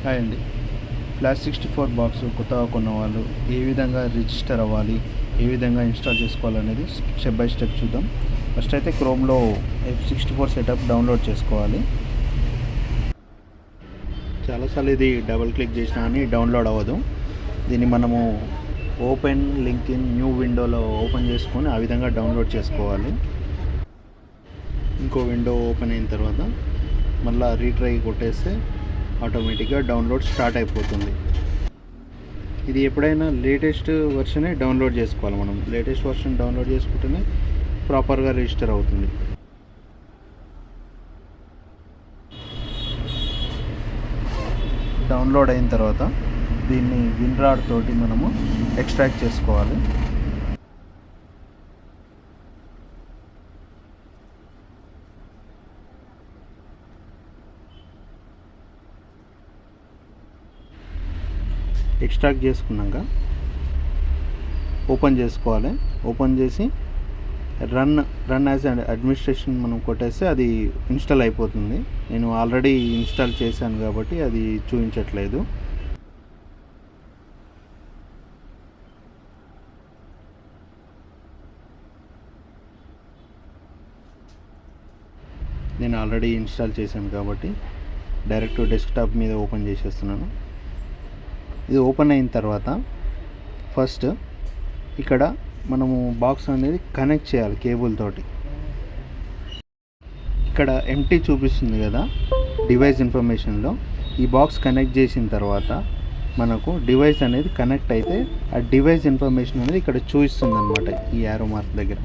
Hi అండి. Flash 64 box కొత్తగా కొన్నవాళ్ళు ఏ విధంగా రిజిస్టర్ అవ్వాలి, ఏ విధంగా ఇన్స్టాల్ చేసుకోవాలనేది స్టెప్ బై స్టెప్ చూద్దాం. ఫస్ట్ అయితే క్రోమ్లో F64 సెటప్ డౌన్లోడ్ చేసుకోవాలి. చాలాసార్లు ఇది డబుల్ క్లిక్ చేసినా కానీ డౌన్లోడ్ అవ్వదు. దీన్ని మనము ఓపెన్ లింక్ ఇన్ న్యూ విండోలో ఓపెన్ చేసుకొని ఆ విధంగా డౌన్లోడ్ చేసుకోవాలి. ఇంకో విండో ఓపెన్ అయిన తర్వాత మళ్ళీ రీట్రై కొట్టేస్తే ఆటోమేటిక్గా డౌన్లోడ్ స్టార్ట్ అయిపోతుంది. ఇది ఎప్పుడైనా లేటెస్ట్ వర్షనే డౌన్లోడ్ చేసుకోవాలి. మనం లేటెస్ట్ వర్షన్ డౌన్లోడ్ చేసుకుంటేనే ప్రాపర్గా రిజిస్టర్ అవుతుంది. డౌన్లోడ్ అయిన తర్వాత దీన్ని విన్రాడ్ తోటి మనము ఎక్స్ట్రాక్ట్ చేసుకోవాలి. ఎక్స్ట్రాక్ట్ చేసుకున్నాక ఓపెన్ చేసుకోవాలి. ఓపెన్ చేసి రన్ యాజ్ అడ్మినిస్ట్రేషన్ మనం కొట్టేస్తే అది ఇన్స్టాల్ అయిపోతుంది. నేను ఆల్రెడీ ఇన్స్టాల్ చేశాను కాబట్టి అది చూపించట్లేదు. నేను ఆల్రెడీ ఇన్స్టాల్ చేశాను కాబట్టి డైరెక్ట్ డెస్క్టాప్ మీద ఓపెన్ చేసేస్తున్నాను. ఇది ఓపెన్ అయిన తర్వాత ఫస్ట్ ఇక్కడ మనము బాక్స్ అనేది కనెక్ట్ చేయాలి కేబుల్ తోటి. ఇక్కడ ఎంటీ చూపిస్తుంది కదా డివైస్ ఇన్ఫర్మేషన్లో. ఈ బాక్స్ కనెక్ట్ చేసిన తర్వాత మనకు డివైస్ అనేది కనెక్ట్ అయితే ఆ డివైస్ ఇన్ఫర్మేషన్ అనేది ఇక్కడ చూపిస్తుంది అనమాట. ఈ యారో మార్క్ దగ్గర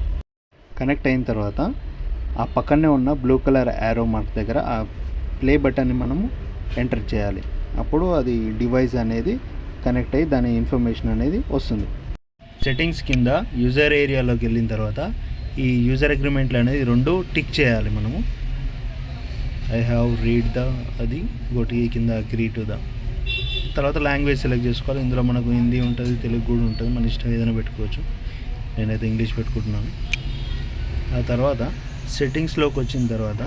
కనెక్ట్ అయిన తర్వాత ఆ పక్కనే ఉన్న బ్లూ కలర్ యారో మార్క్ దగ్గర ఆ ప్లే బటన్ని మనము ఎంటర్ చేయాలి. అప్పుడు అది డివైస్ అనేది కనెక్ట్ అయ్యి దాని ఇన్ఫర్మేషన్ అనేది వస్తుంది. సెట్టింగ్స్ కింద యూజర్ ఏరియాలోకి వెళ్ళిన తర్వాత ఈ యూజర్ అగ్రిమెంట్లు అనేది రెండు టిక్ చేయాలి మనము. ఐ హ్యావ్ రీడ్ ద అది గోటి కింద అగ్రీ టు ద. తర్వాత లాంగ్వేజ్ సెలెక్ట్ చేసుకోవాలి. ఇందులో మనకు హిందీ ఉంటుంది, తెలుగు కూడా ఉంటుంది, మన ఇష్టం ఏదైనా పెట్టుకోవచ్చు. నేనైతే ఇంగ్లీష్ పెట్టుకుంటున్నాను. ఆ తర్వాత సెట్టింగ్స్లోకి వచ్చిన తర్వాత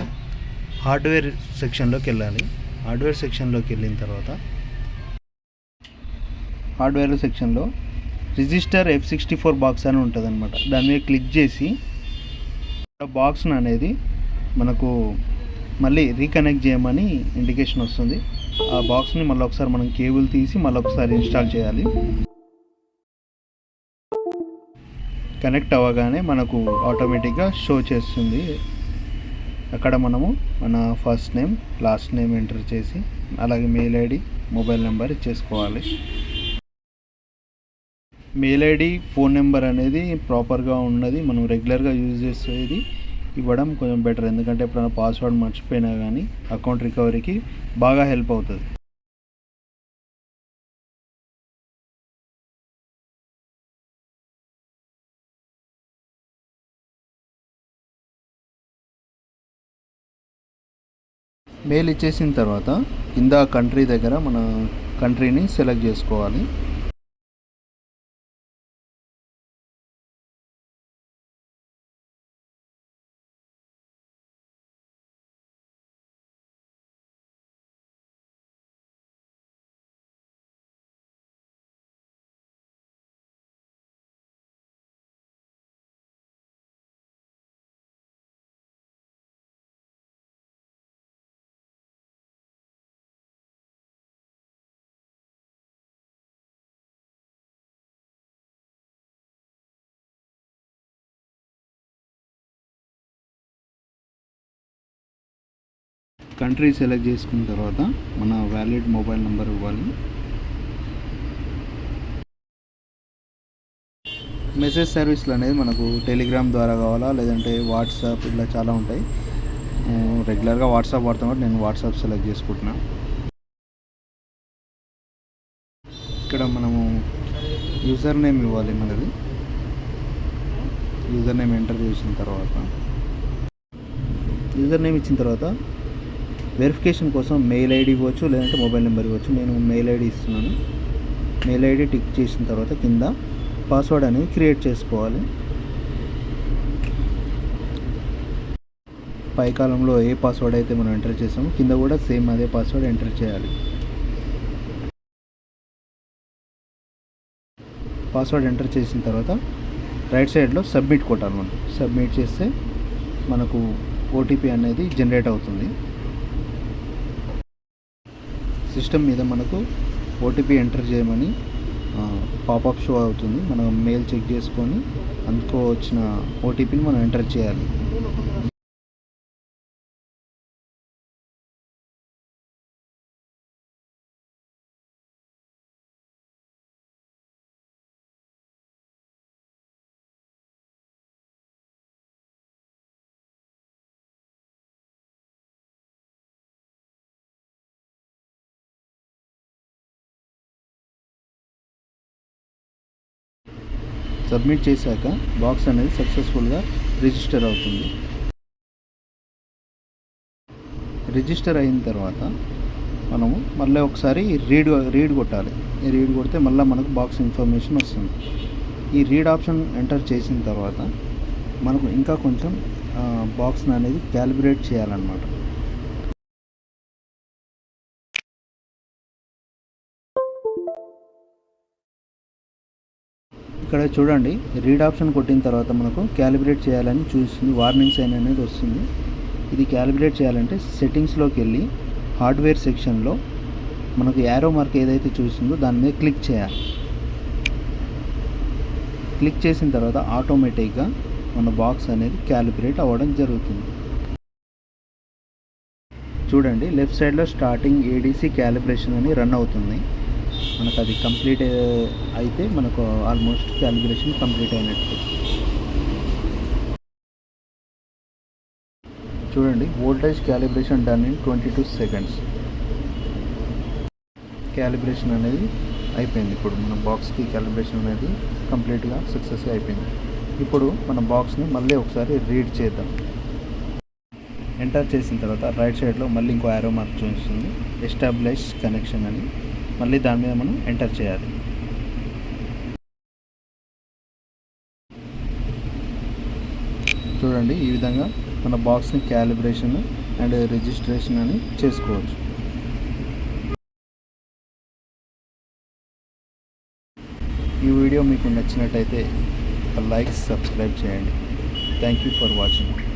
హార్డ్వేర్ సెక్షన్లోకి వెళ్ళాలి. హార్డ్వేర్ సెక్షన్లోకి వెళ్ళిన తర్వాత హార్డ్వేర్ సెక్షన్లో రిజిస్టర్ F64 బాక్స్ అని ఉంటుంది అనమాట. దాని మీద క్లిక్ చేసి బాక్స్ అనేది మనకు మళ్ళీ రీకనెక్ట్ చేయమని ఇండికేషన్ వస్తుంది. ఆ బాక్స్ని మళ్ళీ ఒకసారి మనం కేబుల్ తీసి మళ్ళీ ఒకసారి ఇన్స్టాల్ చేయాలి. కనెక్ట్ అవ్వగానే మనకు ఆటోమేటిక్గా షో చేస్తుంది. అక్కడ మనము మన first name, last name enter చేసి అలాగే మెయిల్ ఐడి, మొబైల్ నెంబర్ ఇచ్చేసుకోవాలి. మెయిల్ ఐడి, ఫోన్ నెంబర్ అనేది ప్రాపర్గా ఉన్నది మనం రెగ్యులర్గా యూజ్ చేసేది ఇవ్వడం కొంచెం బెటర్. ఎందుకంటే ఎప్పుడైనా పాస్వర్డ్ మర్చిపోయినా కానీ అకౌంట్ రికవరీకి బాగా హెల్ప్ అవుతుంది. మెయిల్ ఇచ్చేసిన తర్వాత కింద కంట్రీ దగ్గర మన కంట్రీని సెలెక్ట్ చేసుకోవాలి. కంట్రీ సెలెక్ట్ చేసుకున్న తర్వాత మన వ్యాలిడ్ మొబైల్ నెంబర్ ఇవ్వాలి. మెసేజ్ సర్వీస్లు అనేది మనకు టెలిగ్రామ్ ద్వారా కావాలా, లేదంటే వాట్సాప్, ఇలా చాలా ఉంటాయి. రెగ్యులర్గా వాట్సాప్ వాడతాం కాబట్టి నేను వాట్సాప్ సెలెక్ట్ చేసుకుంటున్నా. ఇక్కడ మనము యూజర్ నేమ్ ఇవ్వాలి. మనది యూజర్ నేమ్ ఎంటర్ చేసిన తర్వాత యూజర్ నేమ్ ఇచ్చిన తర్వాత వెరిఫికేషన్ కోసం మెయిల్ ఐడి ఇవ్వచ్చు, లేదంటే మొబైల్ నెంబర్ ఇవ్వచ్చు. నేను మెయిల్ ఐడి ఇస్తున్నాను. మెయిల్ ఐడి టిక్ చేసిన తర్వాత కింద పాస్వర్డ్ అనేది క్రియేట్ చేసుకోవాలి. పై కాలంలో ఏ పాస్వర్డ్ అయితే మనం ఎంటర్ చేసామో కింద కూడా సేమ్ అదే పాస్వర్డ్ ఎంటర్ చేయాలి. పాస్వర్డ్ ఎంటర్ చేసిన తర్వాత రైట్ సైడ్లో సబ్మిట్ కొట్టాలి. మనం సబ్మిట్ చేస్తే మనకు ఓటీపీ అనేది జనరేట్ అవుతుంది. సిస్టమ్ మీద మనకు ఓటీపీ ఎంటర్ చేయమని పాపప్ షో అవుతుంది. మనం మెయిల్ చెక్ చేసుకొని అందుకో వచ్చిన ఓటీపీని మనం ఎంటర్ చేయాలి. సబ్మిట్ చేశాక బాక్స్ అనేది సక్సెస్ఫుల్గా రిజిస్టర్ అవుతుంది. రిజిస్టర్ అయిన తర్వాత మనము మళ్ళీ ఒకసారి రీడ్ కొట్టాలి. ఈ రీడ్ కొడితే మళ్ళీ మనకు బాక్స్ ఇన్ఫర్మేషన్ వస్తుంది. ఈ రీడ్ ఆప్షన్ ఎంటర్ చేసిన తర్వాత మనకు ఇంకా కొంచెం బాక్స్ని అనేది క్యాలిబ్రేట్ చేయాలన్నమాట. ఇక్కడ చూడండి, రీడ్ ఆప్షన్ కొట్టిన తర్వాత మనకు క్యాలిబ్రేట్ చేయాలని చూస్తుంది. వార్నింగ్ సైన్ అనేది వస్తుంది. ఇది క్యాలిబ్రేట్ చేయాలంటే సెట్టింగ్స్లోకి వెళ్ళి హార్డ్వేర్ సెక్షన్లో మనకు యారో మార్క్ ఏదైతే చూస్తుందో దాని మీద క్లిక్ చేయాలి. క్లిక్ చేసిన తర్వాత ఆటోమేటిక్గా మన బాక్స్ అనేది క్యాలిబ్రేట్ అవ్వడం జరుగుతుంది. చూడండి, లెఫ్ట్ సైడ్లో స్టార్టింగ్ ఏడీసీ క్యాలిబ్రేషన్ అని రన్ అవుతుంది. మనకు అది కంప్లీట్ అయితే మనకు ఆల్మోస్ట్ క్యాలిబ్రేషన్ కంప్లీట్ అయినట్టు. చూడండి, voltage calibration done in 22 seconds. Calibration అనేది అయిపోయింది. ఇప్పుడు మన బాక్స్కి క్యాలిబ్రేషన్ అనేది కంప్లీట్గా సక్సెస్గా అయిపోయింది. ఇప్పుడు మన బాక్స్ని మళ్ళీ ఒకసారి రీడ్ చేద్దాం. ఎంటర్ చేసిన తర్వాత రైట్ సైడ్లో మళ్ళీ ఇంకో యారో మార్క్ చూపిస్తుంది, ఎస్టాబ్లిష్ కనెక్షన్ అని. మళ్ళీ దాని మీద మనం ఎంటర్ చేయాలి. చూడండి, ఈ విధంగా మన బాక్స్ని క్యాలిబ్రేషన్ అండ్ రిజిస్ట్రేషన్ అని చేసుకోవచ్చు. ఈ వీడియో మీకు నచ్చినట్టయితే లైక్, సబ్స్క్రైబ్ చేయండి. Thank you for watching.